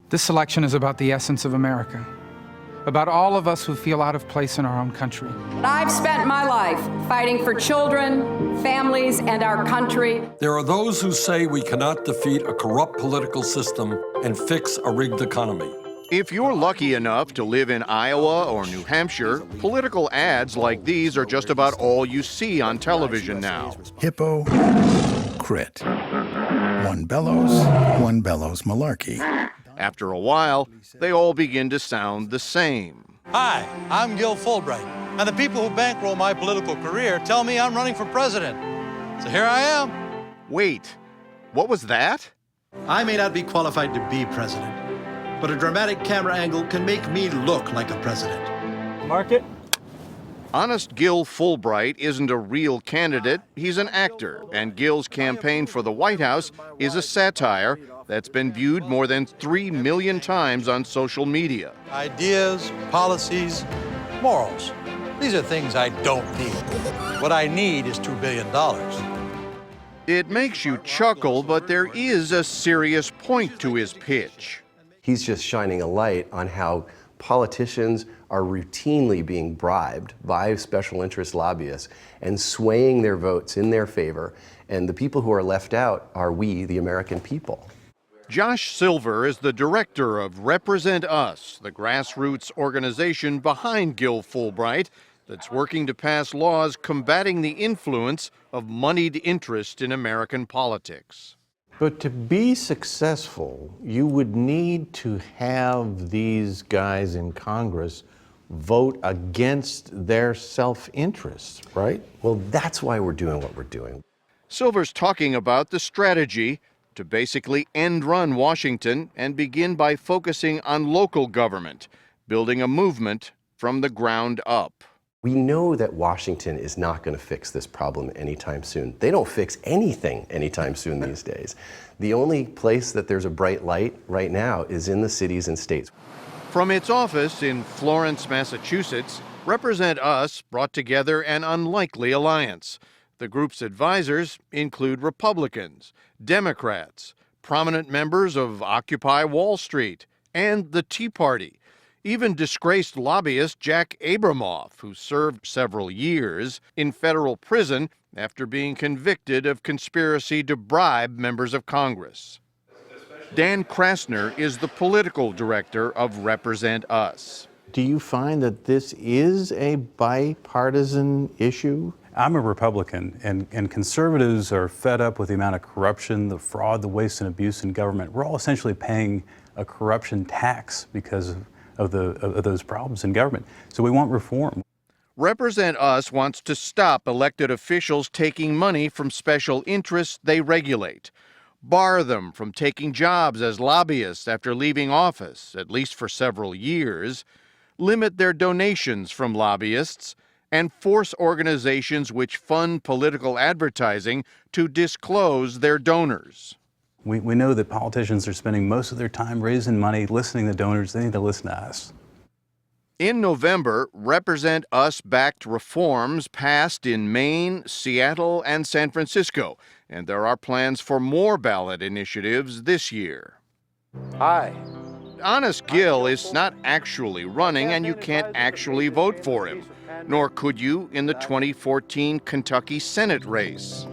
This election is about the essence of America, about all of us who feel out of place in our own country. I've spent my life fighting for children, families, and our country. There are those who say we cannot defeat a corrupt political system and fix a rigged economy. If you're lucky enough to live in Iowa or New Hampshire, political ads like these are just about all you see on television now. Hypocrite. One bellows malarkey. After a while, they all begin to sound the same. Hi, I'm Gil Fulbright, and the people who bankroll my political career tell me I'm running for president. So here I am. Wait, what was that? I may not be qualified to be president, but a dramatic camera angle can make me look like a president. Mark it. Honest Gil Fulbright isn't a real candidate, he's an actor, and Gil's campaign for the White House is a satire that's been viewed more than 3 million times on social media. Ideas, policies, morals. These are things I don't need. What I need is $2 billion. It makes you chuckle, but there is a serious point to his pitch. He's just shining a light on how politicians are routinely being bribed by special interest lobbyists and swaying their votes in their favor, and the people who are left out are we, the American people. Josh Silver is the director of Represent Us, the grassroots organization behind Gil Fulbright that's working to pass laws combating the influence of moneyed interest in American politics. But to be successful, you would need to have these guys in Congress vote against their self-interest, right? Well, that's why we're doing what we're doing. Silver's talking about the strategy to basically end-run Washington and begin by focusing on local government, building a movement from the ground up. We know that Washington is not going to fix this problem anytime soon. They don't fix anything anytime soon these days. The only place that there's a bright light right now is in the cities and states. From its office in Florence, Massachusetts, Represent Us brought together an unlikely alliance. The group's advisors include Republicans, Democrats, prominent members of Occupy Wall Street, and the Tea Party. Even disgraced lobbyist Jack Abramoff, who served several years in federal prison after being convicted of conspiracy to bribe members of Congress. Dan Krasner is the political director of Represent Us. Do you find that this is a bipartisan issue? I'm a Republican, and conservatives are fed up with the amount of corruption, the fraud, the waste and abuse in government. We're all essentially paying a corruption tax because of those problems in government. So we want reform. Represent Us wants to stop elected officials taking money from special interests they regulate, bar them from taking jobs as lobbyists after leaving office, at least for several years, limit their donations from lobbyists, and force organizations which fund political advertising to disclose their donors. We know that politicians are spending most of their time raising money, listening to donors. They need to listen to us. In November, Represent Us backed reforms passed in Maine, Seattle, and San Francisco, and there are plans for more ballot initiatives this year. Hi. Honest Gil is not actually running, and you can't actually vote for him, nor could you in the 2014 Kentucky Senate race.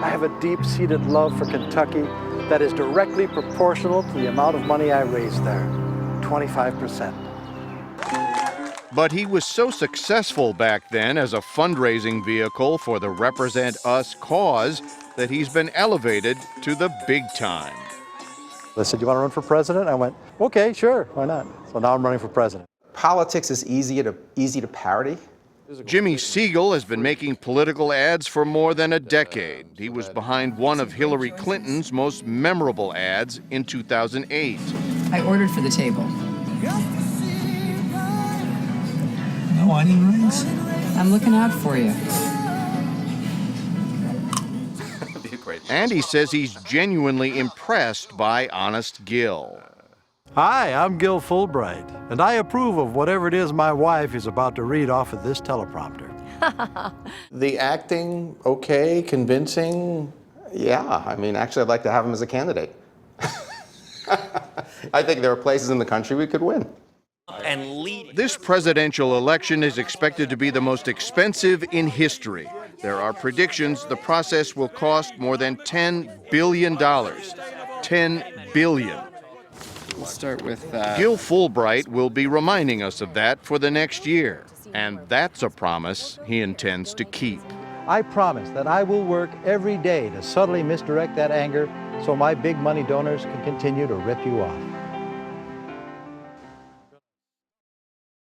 I have a deep-seated love for Kentucky that is directly proportional to the amount of money I raised there, 25%. But he was so successful back then as a fundraising vehicle for the Represent Us cause that he's been elevated to the big time. They said, "You want to run for president?" I went, "Okay, sure, why not?" So now I'm running for president. Politics is easy to parody. Jimmy Siegel has been making political ads for more than a decade. He was behind one of Hillary Clinton's most memorable ads in 2008. I ordered for the table. No onion rings? I'm looking out for you. And he says he's genuinely impressed by Honest Gil. Hi, I'm Gil Fulbright, and I approve of whatever it is my wife is about to read off of this teleprompter. The acting, okay, convincing? Yeah, I mean, actually, I'd like to have him as a candidate. I think there are places in the country we could win. This presidential election is expected to be the most expensive in history. There are predictions the process will cost more than $10 billion. $10 billion. We'll start with Gil Fulbright will be reminding us of that for the next year. And that's a promise he intends to keep. I promise that I will work every day to subtly misdirect that anger so my big money donors can continue to rip you off.